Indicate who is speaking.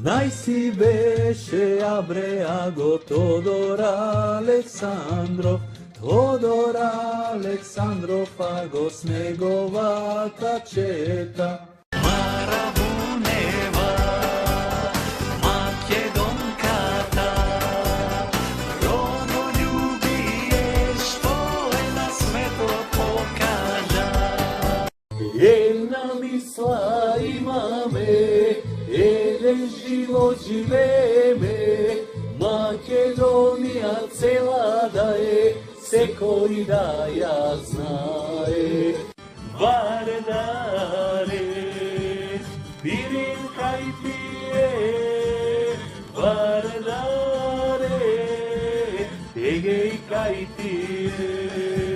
Speaker 1: Најси беше Абреаго Тодор Александров, Тодор Александров, а го с неговата чета.
Speaker 2: Маравунева, македонката, родолюбие, што е на светот покажа.
Speaker 1: Една мисла имаме, еден живот живееме, Македонија цела да е, секој да ја знае. Вардаре, пирин кај тие, Вардаре, егеј кај тие.